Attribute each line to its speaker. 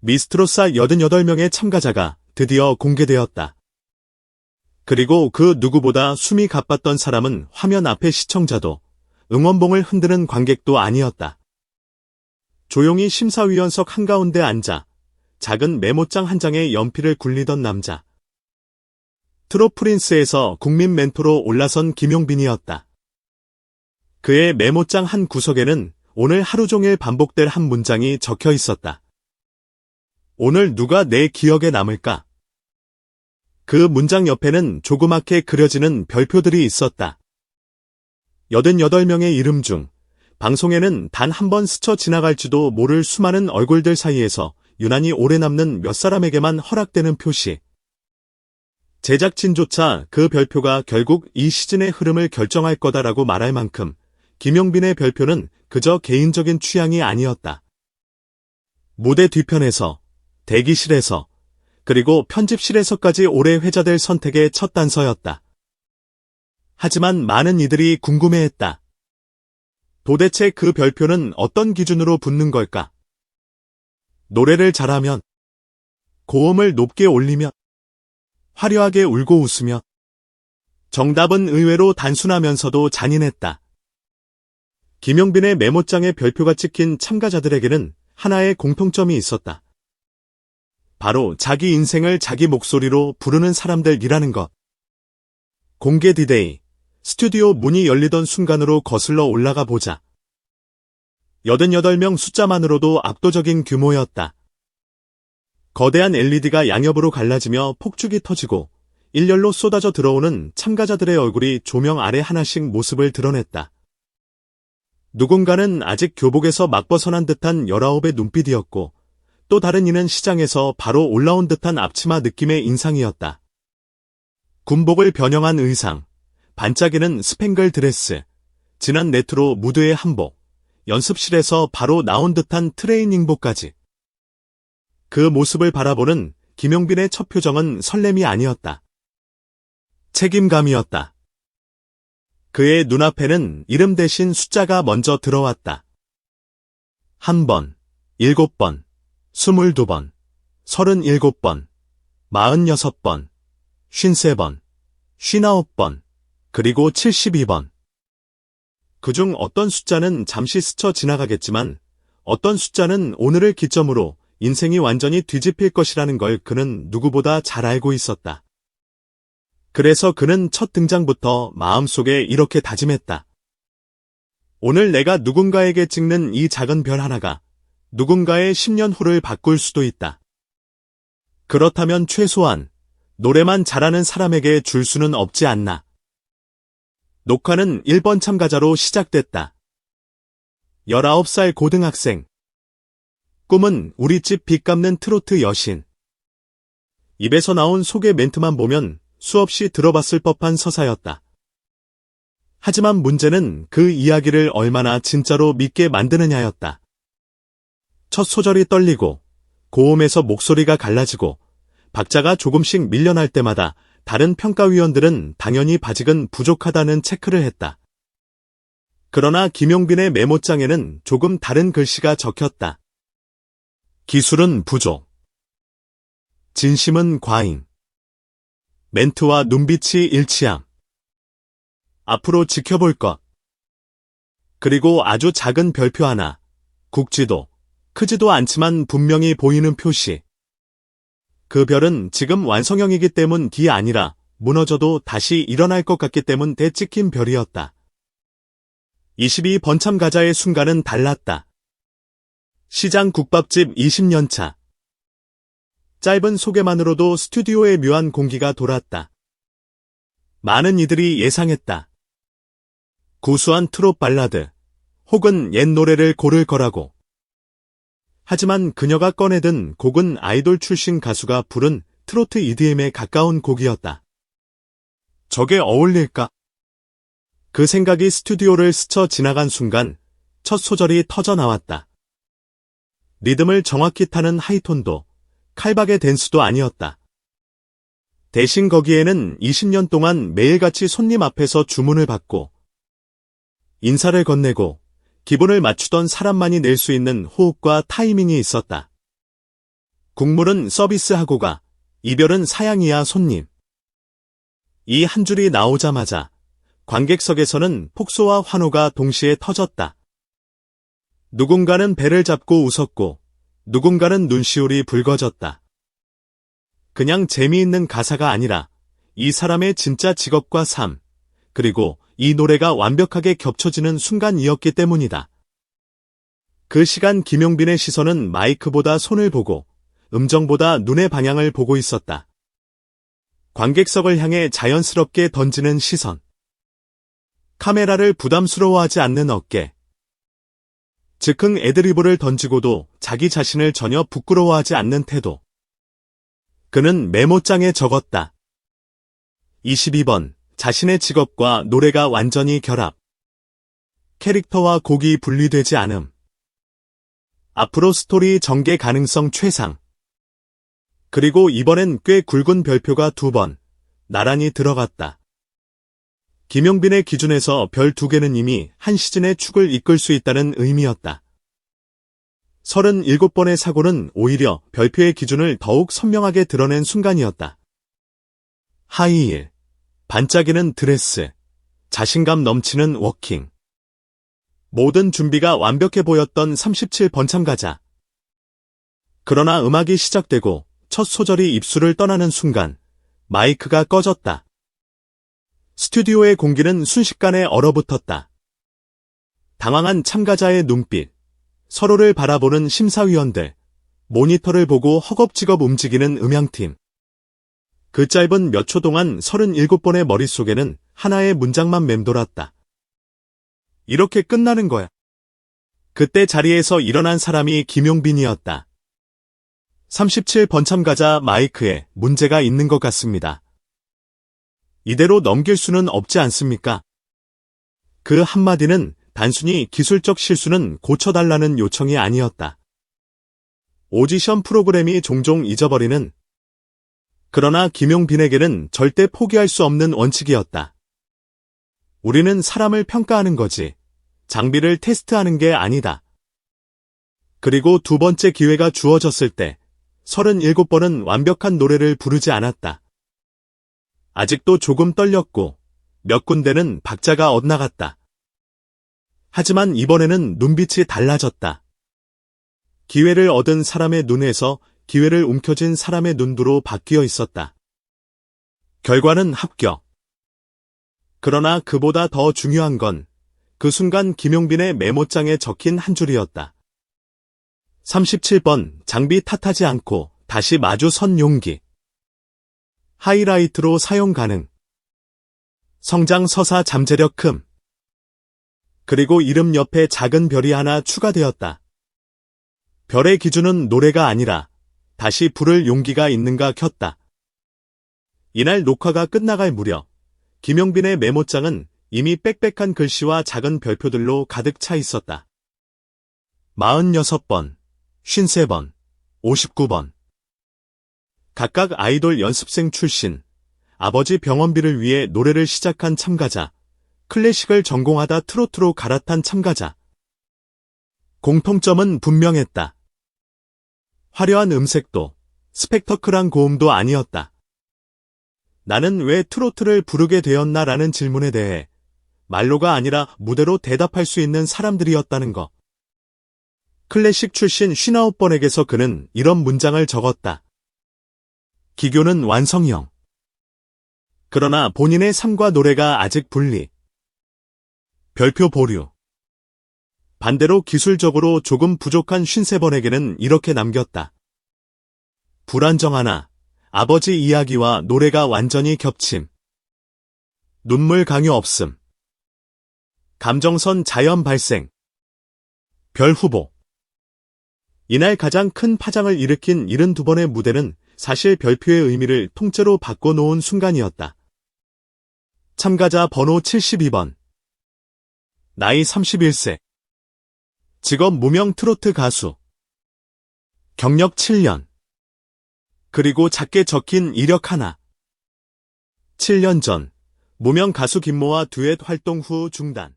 Speaker 1: 미스트로사 88명의 참가자가 드디어 공개되었다. 그리고 그 누구보다 숨이 가빴던 사람은 화면 앞의 시청자도 응원봉을 흔드는 관객도 아니었다. 조용히 심사위원석 한가운데 앉아 작은 메모장 한 장에 연필을 굴리던 남자. 트롯프린스에서 국민 멘토로 올라선 김용빈이었다. 그의 메모장 한 구석에는 오늘 하루 종일 반복될 한 문장이 적혀 있었다. 오늘 누가 내 기억에 남을까? 그 문장 옆에는 조그맣게 그려지는 별표들이 있었다. 88명의 이름 중 방송에는 단 한 번 스쳐 지나갈지도 모를 수많은 얼굴들 사이에서 유난히 오래 남는 몇 사람에게만 허락되는 표시. 제작진조차 그 별표가 결국 이 시즌의 흐름을 결정할 거다라고 말할 만큼 김용빈의 별표는 그저 개인적인 취향이 아니었다. 무대 뒤편에서, 대기실에서, 그리고 편집실에서까지 오래 회자될 선택의 첫 단서였다. 하지만 많은 이들이 궁금해했다. 도대체 그 별표는 어떤 기준으로 붙는 걸까? 노래를 잘하면, 고음을 높게 올리면, 화려하게 울고 웃으면. 정답은 의외로 단순하면서도 잔인했다. 김용빈의 메모장에 별표가 찍힌 참가자들에게는 하나의 공통점이 있었다. 바로 자기 인생을 자기 목소리로 부르는 사람들이라는 것. 공개 디데이, 스튜디오 문이 열리던 순간으로 거슬러 올라가 보자. 88명 숫자만으로도 압도적인 규모였다. 거대한 LED가 양옆으로 갈라지며 폭죽이 터지고 일렬로 쏟아져 들어오는 참가자들의 얼굴이 조명 아래 하나씩 모습을 드러냈다. 누군가는 아직 교복에서 막 벗어난 듯한 19의 눈빛이었고 또 다른 이는 시장에서 바로 올라온 듯한 앞치마 느낌의 인상이었다. 군복을 변형한 의상, 반짝이는 스팽글 드레스, 진한 네트로 무드의 한복, 연습실에서 바로 나온 듯한 트레이닝복까지. 그 모습을 바라보는 김용빈의 첫 표정은 설렘이 아니었다. 책임감이었다. 그의 눈앞에는 이름 대신 숫자가 먼저 들어왔다. 1번, 7번, 22번, 37번, 46번, 53번, 59번, 그리고 72번. 그중 어떤 숫자는 잠시 스쳐 지나가겠지만 어떤 숫자는 오늘을 기점으로 인생이 완전히 뒤집힐 것이라는 걸 그는 누구보다 잘 알고 있었다. 그래서 그는 첫 등장부터 마음속에 이렇게 다짐했다. 오늘 내가 누군가에게 찍는 이 작은 별 하나가 누군가의 10년 후를 바꿀 수도 있다. 그렇다면 최소한 노래만 잘하는 사람에게 줄 수는 없지 않나. 녹화는 1번 참가자로 시작됐다. 19살 고등학생. 꿈은 우리 집 빚 갚는 트로트 여신. 입에서 나온 소개 멘트만 보면 수없이 들어봤을 법한 서사였다. 하지만 문제는 그 이야기를 얼마나 진짜로 믿게 만드느냐였다. 첫 소절이 떨리고 고음에서 목소리가 갈라지고 박자가 조금씩 밀려날 때마다 다른 평가위원들은 당연히 아직은 부족하다는 체크를 했다. 그러나 김용빈의 메모장에는 조금 다른 글씨가 적혔다. 기술은 부족. 진심은 과잉. 멘트와 눈빛이 일치함. 앞으로 지켜볼 것. 그리고 아주 작은 별표 하나. 굵지도, 크지도 않지만 분명히 보이는 표시. 그 별은 지금 완성형이기 때문이 아니라 무너져도 다시 일어날 것 같기 때문 찍힌 별이었다. 22번 참가자의 순간은 달랐다. 시장 국밥집 20년차. 짧은 소개만으로도 스튜디오의 묘한 공기가 돌았다. 많은 이들이 예상했다. 구수한 트롯 발라드, 혹은 옛 노래를 고를 거라고. 하지만 그녀가 꺼내든 곡은 아이돌 출신 가수가 부른 트로트 EDM에 가까운 곡이었다. 저게 어울릴까? 그 생각이 스튜디오를 스쳐 지나간 순간 첫 소절이 터져 나왔다. 리듬을 정확히 타는 하이톤도 칼박의 댄스도 아니었다. 대신 거기에는 20년 동안 매일같이 손님 앞에서 주문을 받고 인사를 건네고 기분을 맞추던 사람만이 낼 수 있는 호흡과 타이밍이 있었다. 국물은 서비스하고 가, 이별은 사양이야 손님. 이 한 줄이 나오자마자 관객석에서는 폭소와 환호가 동시에 터졌다. 누군가는 배를 잡고 웃었고 누군가는 눈시울이 붉어졌다. 그냥 재미있는 가사가 아니라 이 사람의 진짜 직업과 삶, 그리고 이 노래가 완벽하게 겹쳐지는 순간이었기 때문이다. 그 시간 김용빈의 시선은 마이크보다 손을 보고 음정보다 눈의 방향을 보고 있었다. 관객석을 향해 자연스럽게 던지는 시선. 카메라를 부담스러워하지 않는 어깨. 즉흥 애드리브를 던지고도 자기 자신을 전혀 부끄러워하지 않는 태도. 그는 메모장에 적었다. 22번, 자신의 직업과 노래가 완전히 결합. 캐릭터와 곡이 분리되지 않음. 앞으로 스토리 전개 가능성 최상. 그리고 이번엔 꽤 굵은 별표가 2번, 나란히 들어갔다. 김용빈의 기준에서 별 2개는 이미 한 시즌의 축을 이끌 수 있다는 의미였다. 37번의 사고는 오히려 별표의 기준을 더욱 선명하게 드러낸 순간이었다. 하이힐, 반짝이는 드레스, 자신감 넘치는 워킹. 모든 준비가 완벽해 보였던 37번 참가자. 그러나 음악이 시작되고 첫 소절이 입술을 떠나는 순간 마이크가 꺼졌다. 스튜디오의 공기는 순식간에 얼어붙었다. 당황한 참가자의 눈빛, 서로를 바라보는 심사위원들, 모니터를 보고 허겁지겁 움직이는 음향팀. 그 짧은 몇 초 동안 37번의 머릿속에는 하나의 문장만 맴돌았다. 이렇게 끝나는 거야. 그때 자리에서 일어난 사람이 김용빈이었다. 37번 참가자 마이크에 문제가 있는 것 같습니다. 이대로 넘길 수는 없지 않습니까? 그 한마디는 단순히 기술적 실수는 고쳐달라는 요청이 아니었다. 오디션 프로그램이 종종 잊어버리는, 그러나 김용빈에게는 절대 포기할 수 없는 원칙이었다. 우리는 사람을 평가하는 거지, 장비를 테스트하는 게 아니다. 그리고 2번째 기회가 주어졌을 때 37번은 완벽한 노래를 부르지 않았다. 아직도 조금 떨렸고 몇 군데는 박자가 엇나갔다. 하지만 이번에는 눈빛이 달라졌다. 기회를 얻은 사람의 눈에서 기회를 움켜쥔 사람의 눈으로 바뀌어 있었다. 결과는 합격. 그러나 그보다 더 중요한 건 그 순간 김용빈의 메모장에 적힌 한 줄이었다. 37번, 장비 탓하지 않고 다시 마주 선 용기. 하이라이트로 사용 가능. 성장 서사 잠재력 큼. 그리고 이름 옆에 작은 별이 하나 추가되었다. 별의 기준은 노래가 아니라 다시 부를 용기가 있는가 켰다. 이날 녹화가 끝나갈 무렵 김용빈의 메모장은 이미 빽빽한 글씨와 작은 별표들로 가득 차 있었다. 46번, 53번, 59번. 각각 아이돌 연습생 출신, 아버지 병원비를 위해 노래를 시작한 참가자, 클래식을 전공하다 트로트로 갈아탄 참가자. 공통점은 분명했다. 화려한 음색도, 스펙터클한 고음도 아니었다. 나는 왜 트로트를 부르게 되었나라는 질문에 대해 말로가 아니라 무대로 대답할 수 있는 사람들이었다는 것. 클래식 출신 59번에게서 그는 이런 문장을 적었다. 기교는 완성형. 그러나 본인의 삶과 노래가 아직 분리. 별표 보류. 반대로 기술적으로 조금 부족한 53번에게는 이렇게 남겼다. 불안정하나 아버지 이야기와 노래가 완전히 겹침. 눈물 강요 없음. 감정선 자연 발생. 별 후보. 이날 가장 큰 파장을 일으킨 72번의 무대는 사실 별표의 의미를 통째로 바꿔놓은 순간이었다. 참가자 번호 72번. 나이 31세. 직업 무명 트로트 가수. 경력 7년. 그리고 작게 적힌 이력 하나. 7년 전 무명 가수 김모와 듀엣 활동 후 중단.